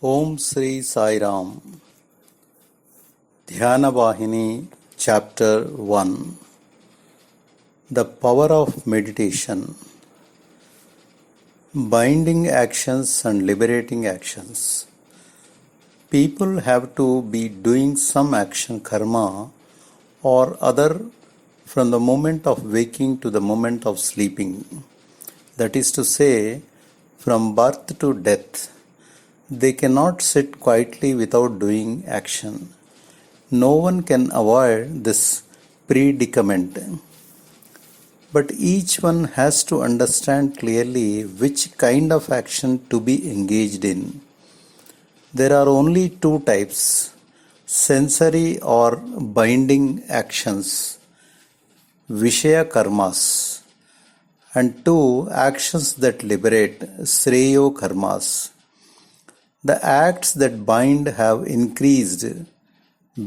Om Sri Sai Ram. Dhyana Vahini, Chapter-1. The Power of Meditation. Binding actions and liberating actions. People have to be doing some action karma or other from the moment of waking to the moment of sleeping. That is to say, from birth to death. They cannot sit quietly without doing action. No one can avoid this predicament. But each one has to understand clearly which kind of action to be engaged in. There are only two types: sensory or binding actions, Vishaya karmas, and two actions that liberate, Sreyo karmas. The acts that bind have increased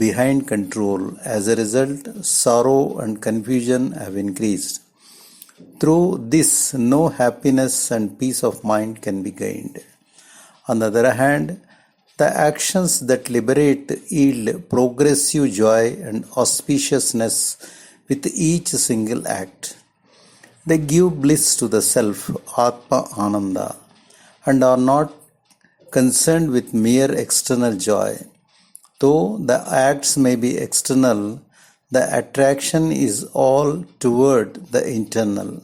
behind control. As a result, sorrow and confusion have increased. Through this, no happiness and peace of mind can be gained. On the other hand, the actions that liberate yield progressive joy and auspiciousness with each single act. They give bliss to the self, Atma Ananda, and are not concerned with mere external joy. Though the acts may be external, the attraction is all toward the internal.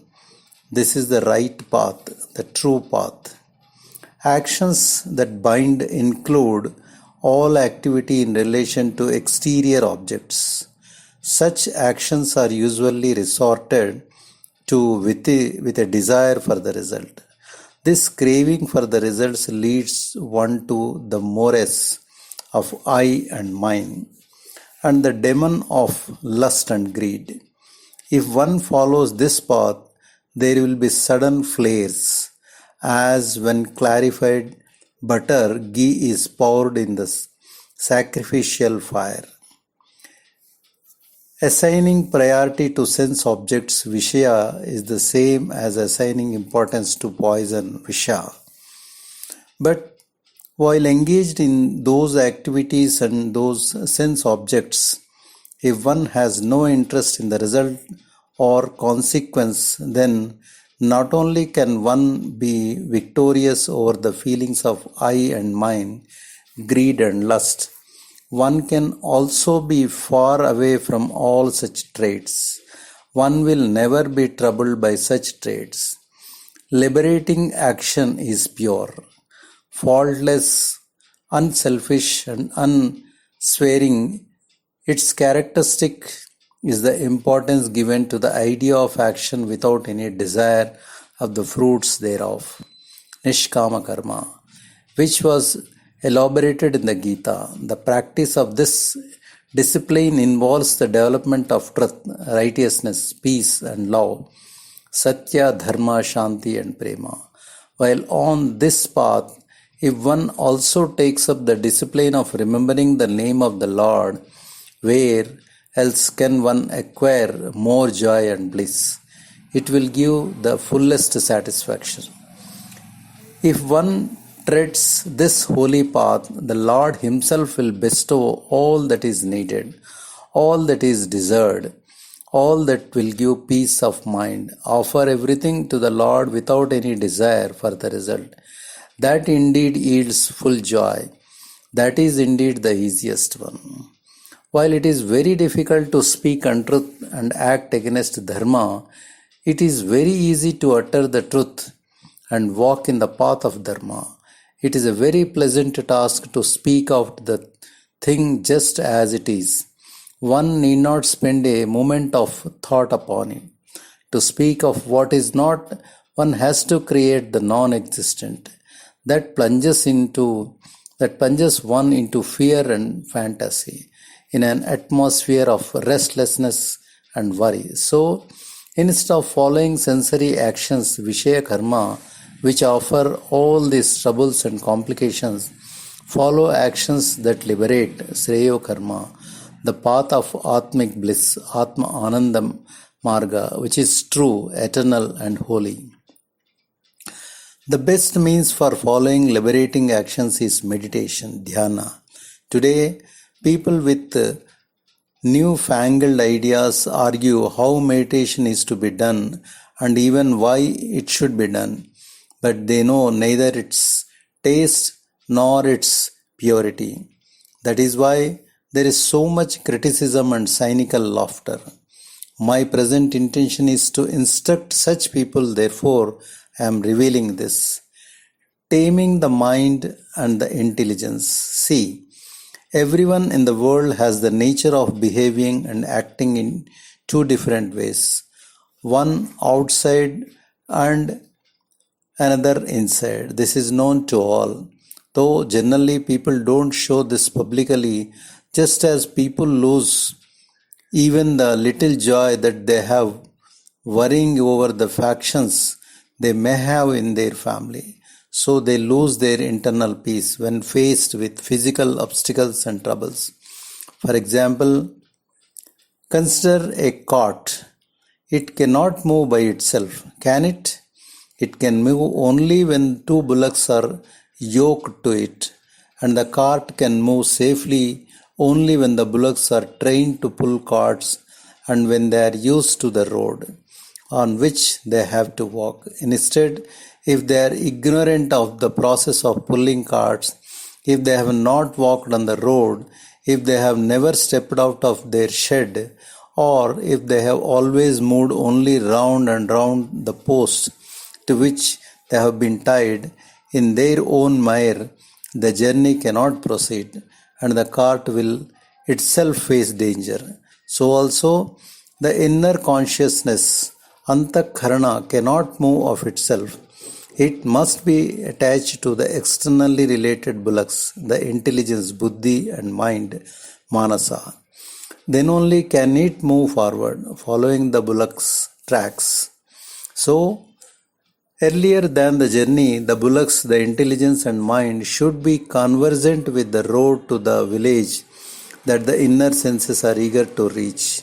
This is the right path, the true path. Actions that bind include all activity in relation to exterior objects. Such actions are usually resorted to with a desire for the result. This craving for the results leads one to the morass of I and mine, and the demon of lust and greed. If one follows this path, there will be sudden flares, as when clarified butter ghee is poured in the sacrificial fire. Assigning priority to sense objects, Vishaya, is the same as assigning importance to poison, Visha. But while engaged in those activities and those sense objects, if one has no interest in the result or consequence, then not only can one be victorious over the feelings of I and mine, greed and lust, one can also be far away from all such traits. One will never be troubled by such traits. Liberating action is pure, faultless, unselfish, and unswearing. Its characteristic is the importance given to the idea of action without any desire of the fruits thereof, Nishkama Karma, which was elaborated in the Gita. The practice of this discipline involves the development of truth, righteousness, peace, and love, Sathya, Dharma, Shanti, and Prema. While on this path, if one also takes up the discipline of remembering the name of the Lord, where else can one acquire more joy and bliss? It will give the fullest satisfaction. If one treads this holy path, the Lord Himself will bestow all that is needed, all that is desired, all that will give peace of mind. Offer everything to the Lord without any desire for the result. That indeed yields full joy. That is indeed the easiest one. While it is very difficult to speak untruth and act against Dharma, it is very easy to utter the truth and walk in the path of Dharma. It is a very pleasant task to speak out the thing just as it is. One need not spend a moment of thought upon it. To speak of what is not, one has to create the non-existent. That plunges one into fear and fantasy, in an atmosphere of restlessness and worry. So, instead of following sensory actions, Vishaya Karma, which offer all these troubles and complications, follow actions that liberate, Sreyo Karma, the path of Atmic bliss, Atma Anandam Marga, which is true, eternal, and holy. The best means for following liberating actions is meditation, dhyana. Today, people with newfangled ideas argue how meditation is to be done and even why it should be done, but they know neither its taste nor its purity. That is why there is so much criticism and cynical laughter. My present intention is to instruct such people, therefore, I am revealing this. Taming the mind and the intelligence. See, everyone in the world has the nature of behaving and acting in two different ways, one outside and another inside. This is known to all, though generally people don't show this publicly, just as people lose even the little joy that they have worrying over the factions they may have in their family. So they lose their internal peace when faced with physical obstacles and troubles. For example, consider a cart. It cannot move by itself, can it? It can move only when two bullocks are yoked to it, and the cart can move safely only when the bullocks are trained to pull carts and when they are used to the road on which they have to walk. Instead, if they are ignorant of the process of pulling carts, if they have not walked on the road, if they have never stepped out of their shed, or if they have always moved only round and round the post to which they have been tied in their own mire, the journey cannot proceed and the cart will itself face danger. So also the inner consciousness, antakharana, cannot move of itself. It must be attached to the externally related bullocks, the intelligence, buddhi and mind, manasa. Then only can it move forward, following the bullock's tracks. So, earlier than the journey, the bullocks, the intelligence and mind should be conversant with the road to the village that the inner senses are eager to reach.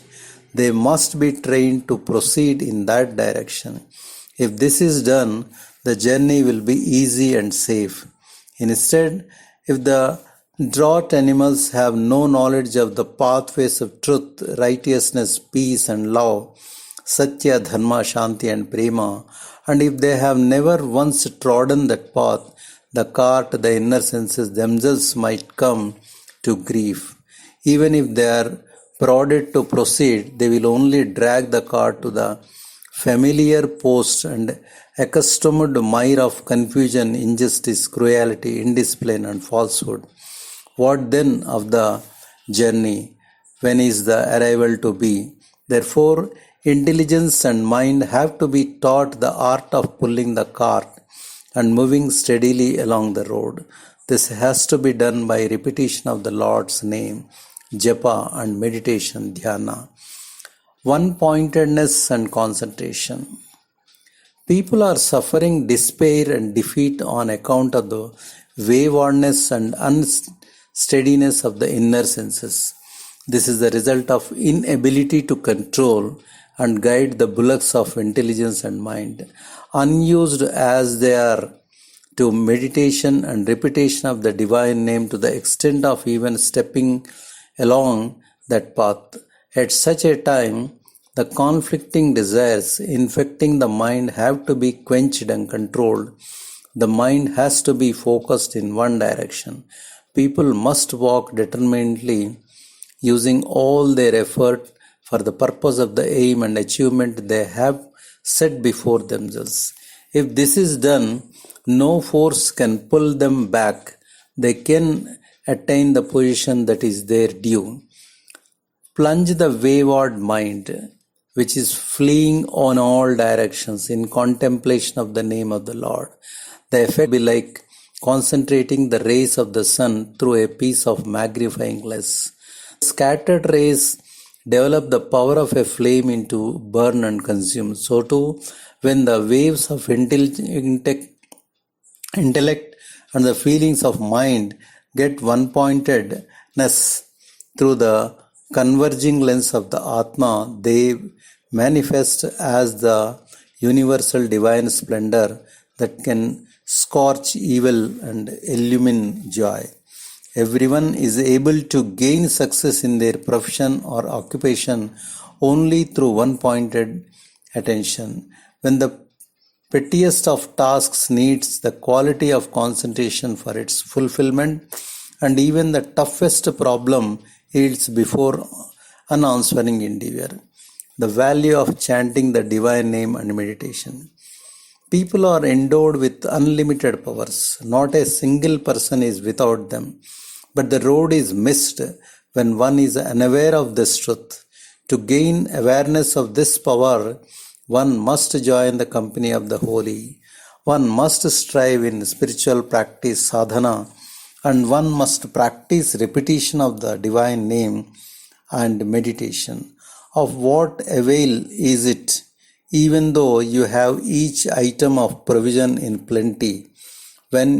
They must be trained to proceed in that direction. If this is done, the journey will be easy and safe. Instead, if the draught animals have no knowledge of the pathways of truth, righteousness, peace and love, Sathya, Dharma, Shanti and Prema, and if they have never once trodden that path, the cart, the inner senses themselves might come to grief. Even if they are prodded to proceed, they will only drag the cart to the familiar post and accustomed mire of confusion, injustice, cruelty, indiscipline and falsehood. What then of the journey? When is the arrival to be? Therefore, intelligence and mind have to be taught the art of pulling the cart and moving steadily along the road. This has to be done by repetition of the Lord's name, japa and meditation, dhyana, one-pointedness and concentration. People are suffering despair and defeat on account of the waywardness and unsteadiness of the inner senses. This is the result of inability to control and guide the bullocks of intelligence and mind. Unused as they are to meditation and repetition of the divine name to the extent of even stepping along that path. At such a time, the conflicting desires infecting the mind have to be quenched and controlled. The mind has to be focused in one direction. People must walk determinedly, using all their effort for the purpose of the aim and achievement they have set before themselves. If this is done, no force can pull them back. They can attain the position that is their due. Plunge the wayward mind, which is fleeing on all directions in contemplation of the name of the Lord. The effect will be like concentrating the rays of the sun through a piece of magnifying glass. Scattered rays develop the power of a flame into burn and consume. So too, when the waves of intellect and the feelings of mind get one-pointedness through the converging lens of the Atma, they manifest as the universal divine splendor that can scorch evil and illumine joy. Everyone is able to gain success in their profession or occupation only through one-pointed attention. When the pettiest of tasks needs the quality of concentration for its fulfillment, and even the toughest problem yields before unanswering endeavor. The value of chanting the divine name and meditation. People are endowed with unlimited powers. Not a single person is without them. But the road is missed when one is unaware of this truth. To gain awareness of this power, one must join the company of the holy. One must strive in spiritual practice, sadhana, and one must practice repetition of the divine name and meditation. Of what avail is it, even though you have each item of provision in plenty, when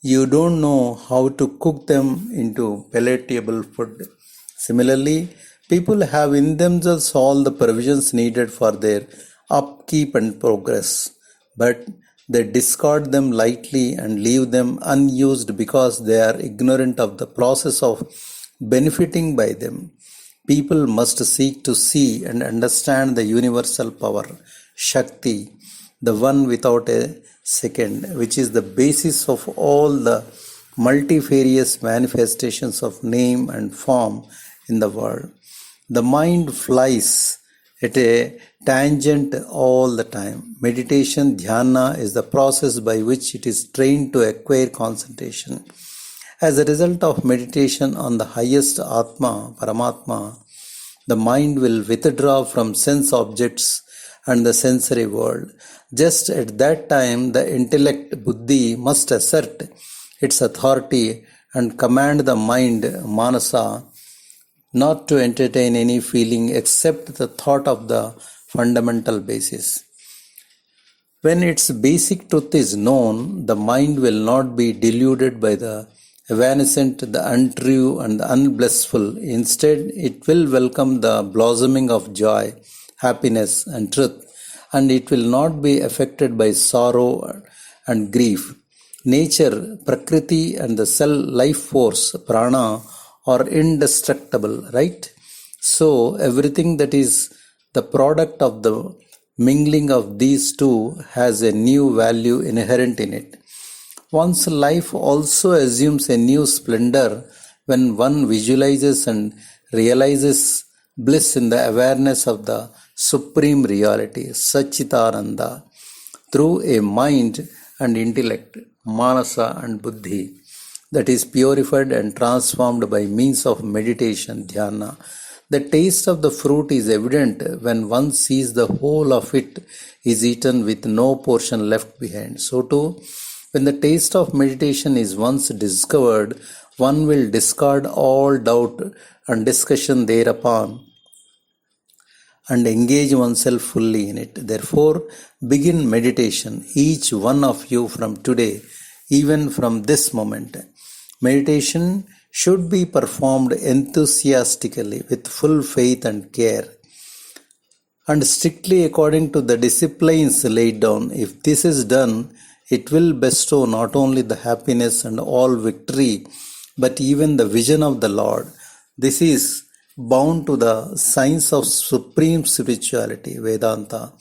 you don't know how to cook them into palatable food? Similarly, people have in themselves all the provisions needed for their upkeep and progress, but they discard them lightly and leave them unused because they are ignorant of the process of benefiting by them. People must seek to see and understand the universal power, Shakti, the one without a second, which is the basis of all the multifarious manifestations of name and form in the world. The mind flies at a tangent all the time. Meditation, dhyana, is the process by which it is trained to acquire concentration. As a result of meditation on the highest Atma, Paramatma, the mind will withdraw from sense objects and the sensory world. Just at that time, the intellect, buddhi, must assert its authority and command the mind, manasa, not to entertain any feeling except the thought of the fundamental basis. When its basic truth is known, the mind will not be deluded by the evanescent, the untrue, and the unblissful. Instead, it will welcome the blossoming of joy, happiness, and truth, and it will not be affected by sorrow and grief. Nature, Prakriti, and the cell life force, prana, are indestructible, right? So, everything that is the product of the mingling of these two has a new value inherent in it. One's life also assumes a new splendor when one visualizes and realizes bliss in the awareness of the supreme reality, Satchitananda, through a mind and intellect, manasa and buddhi, that is purified and transformed by means of meditation, dhyana. The taste of the fruit is evident when one sees the whole of it is eaten with no portion left behind. So too, when the taste of meditation is once discovered, one will discard all doubt and discussion thereupon and engage oneself fully in it. Therefore, begin meditation, each one of you from today, even from this moment. Meditation should be performed enthusiastically with full faith and care, and strictly according to the disciplines laid down. If this is done, it will bestow not only the happiness and all victory, but even the vision of the Lord. This is bound to the science of supreme spirituality, Vedanta,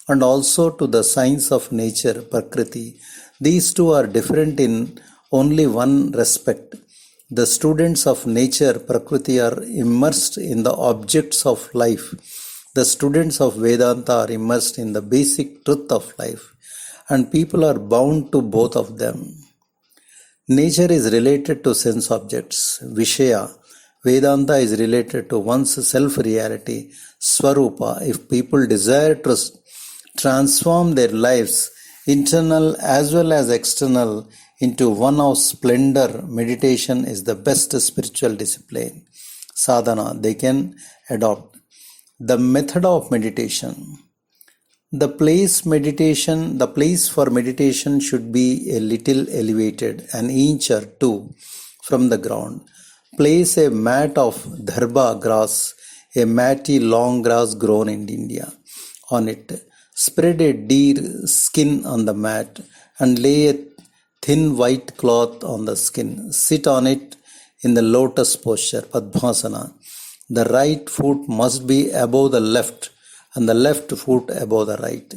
and also to the science of nature, Prakriti. These two are different in only one respect. The students of nature, Prakriti, are immersed in the objects of life. The students of Vedanta are immersed in the basic truth of life, and people are bound to both of them. Nature is related to sense objects, Vishaya. Vedanta is related to one's self-reality, Swarupa. If people desire to transform their lives, internal as well as external, into one of splendor, meditation is the best spiritual discipline, sadhana, they can adopt. The method of meditation. The place for meditation should be a little elevated, an inch or two from the ground. Place a mat of dharba grass, a matty long grass grown in India, on it. Spread a deer skin on the mat and lay a thin white cloth on the skin. Sit on it in the lotus posture, Padmasana. The right foot must be above the left and the left foot above the right.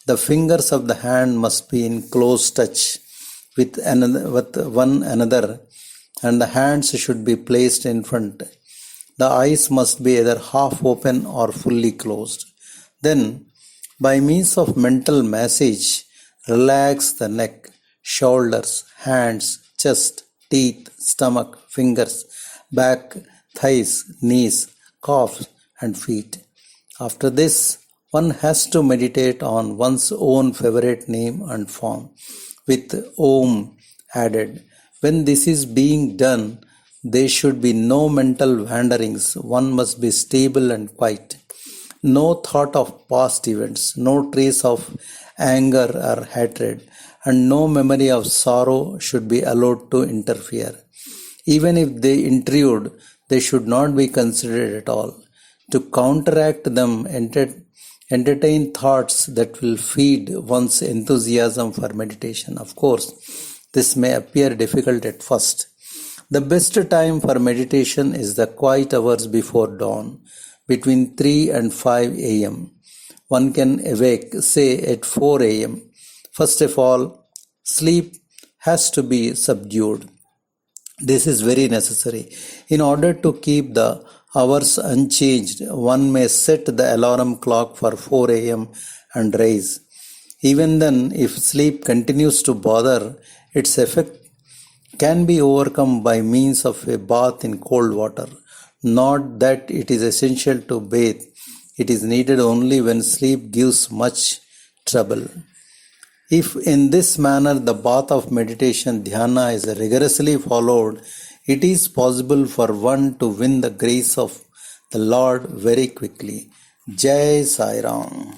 The fingers of the hand must be in close touch with one another, and the hands should be placed in front. The eyes must be either half open or fully closed. Then, by means of mental massage, relax the neck, shoulders, hands, chest, teeth, stomach, fingers, back, thighs, knees, calves, and feet. After this, one has to meditate on one's own favorite name and form, with Om added. When this is being done, there should be no mental wanderings. One must be stable and quiet. No thought of past events, no trace of anger or hatred, and no memory of sorrow should be allowed to interfere. Even if they intrude, they should not be considered at all. To counteract them, entertain thoughts that will feed one's enthusiasm for meditation. Of course, this may appear difficult at first. The best time for meditation is the quiet hours before dawn, between 3 and 5 a.m. One can awake, say, at 4 a.m. First of all, sleep has to be subdued. This is very necessary. In order to keep the hours unchanged, one may set the alarm clock for 4 a.m. and rise. Even then, if sleep continues to bother, its effect can be overcome by means of a bath in cold water. Not that it is essential to bathe. It is needed only when sleep gives much trouble. If in this manner the path of meditation dhyana is rigorously followed, it is possible for one to win the grace of the Lord very quickly. Jai Sai Ram.